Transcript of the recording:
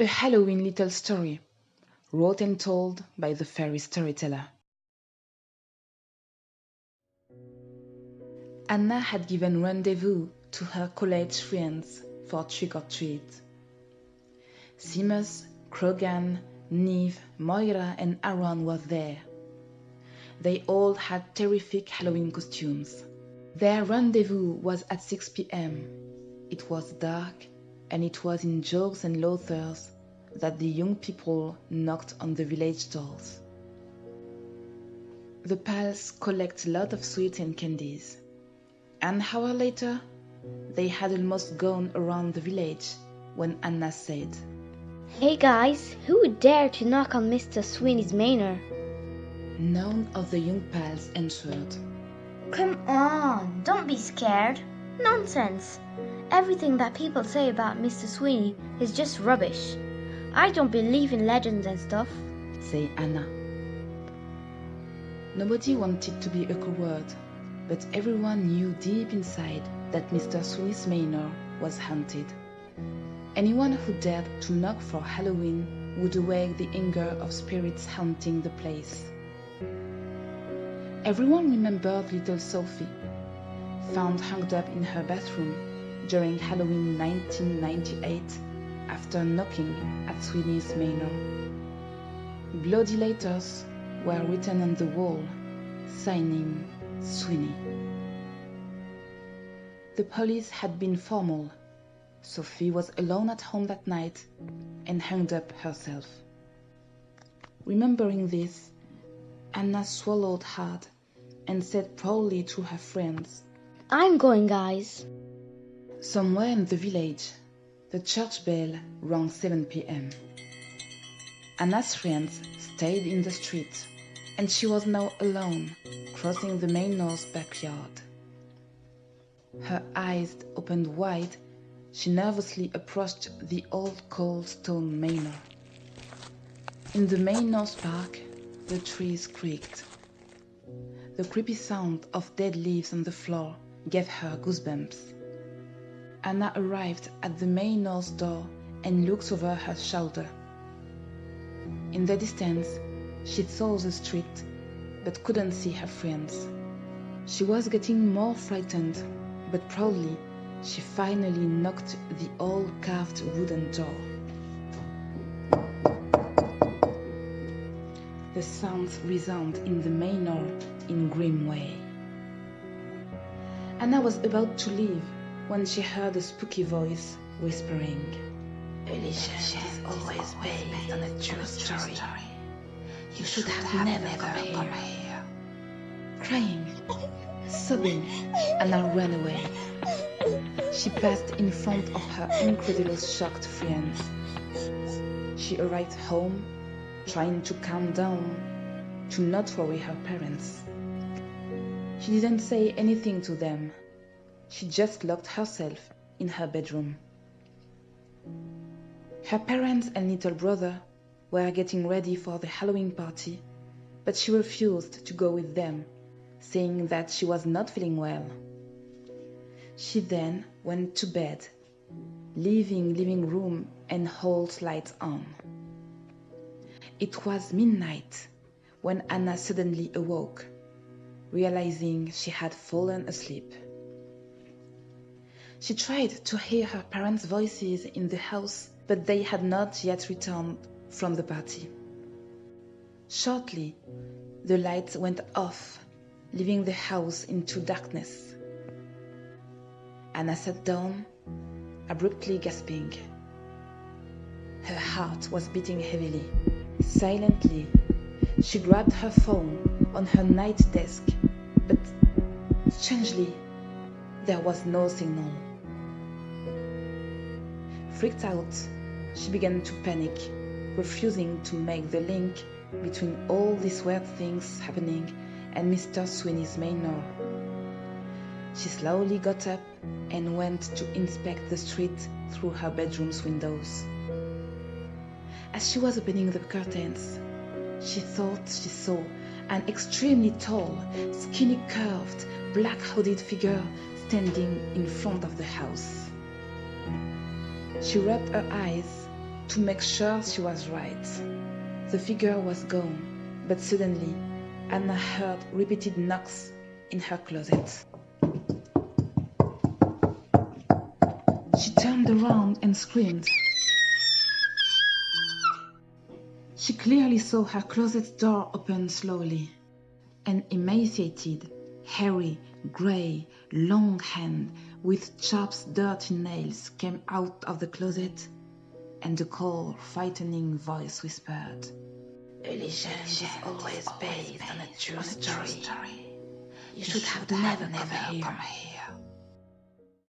A Halloween little story, wrote and told by the Fairy Storyteller. Anna had given rendezvous to her college friends for trick-or-treat. Seamus, Krogan, Neve, Moira and Aaron were there. They all had terrific Halloween costumes. Their rendezvous was at 6 p.m. It was dark, and it was in jokes and laughter that the young people knocked on the village doors. The pals collect a lot of sweets and candies. An hour later, they had almost gone around the village when Anna said, "Hey guys, who would dare to knock on Mr. Sweeney's manor?" None of the young pals answered. Come on, don't be scared. Nonsense. Everything that people say about Mr. Sweeney is just rubbish. I don't believe in legends and stuff, said Anna. Nobody wanted to be a coward, but everyone knew deep inside that Mr. Sweeney's manor was haunted. Anyone who dared to knock for Halloween would awake the anger of spirits haunting the place. Everyone remembered little Sophie, found hung up in her bathroom during Halloween 1998 after knocking at Sweeney's manor. Bloody letters were written on the wall, signing Sweeney. The police had been formal. Sophie was alone at home that night and hung up herself. Remembering this, Anna swallowed hard and said proudly to her friends, "I'm going, guys." Somewhere in the village, the church bell rang 7 p.m. Anna's friends stayed in the street, and she was now alone, crossing the manor's backyard. Her eyes opened wide, she nervously approached the old cold stone manor. In the manor's park, the trees creaked. The creepy sound of dead leaves on the floor gave her goosebumps. Anna arrived at the manor's door and looked over her shoulder. In the distance, she saw the street, but couldn't see her friends. She was getting more frightened, but proudly, she finally knocked the old carved wooden door. The sounds resounded in the manor in grim way. Anna was about to leave when she heard a spooky voice whispering, "A legend is always based on a true story. You should have never come here." Crying, sobbing, Anna ran away. She passed in front of her incredibly shocked friends. She arrived home, trying to calm down, to not worry her parents. She didn't say anything to them. She just locked herself in her bedroom. Her parents and little brother were getting ready for the Halloween party, but she refused to go with them, saying that she was not feeling well. She then went to bed, leaving living room and hall lights on. It was midnight when Anna suddenly awoke, realizing she had fallen asleep. She tried to hear her parents' voices in the house, but they had not yet returned from the party. Shortly, the lights went off, leaving the house into darkness. Anna sat down, abruptly gasping. Her heart was beating heavily. Silently, she grabbed her phone on her night desk, but strangely, there was no signal. Freaked out, she began to panic, refusing to make the link between all these weird things happening and Mr. Sweeney's manor. She slowly got up and went to inspect the street through her bedroom's windows. As she was opening the curtains, she thought she saw an extremely tall, skinny curved, black-hooded figure standing in front of the house. She rubbed her eyes to make sure she was right. The figure was gone, but suddenly Anna heard repeated knocks in her closet. She turned around and screamed. She clearly saw her closet door open slowly. An emaciated, hairy, grey, long hand with sharp, dirty nails came out of the closet, and a cold, frightening voice whispered, "A legend is always based on a true story. You should have never come here.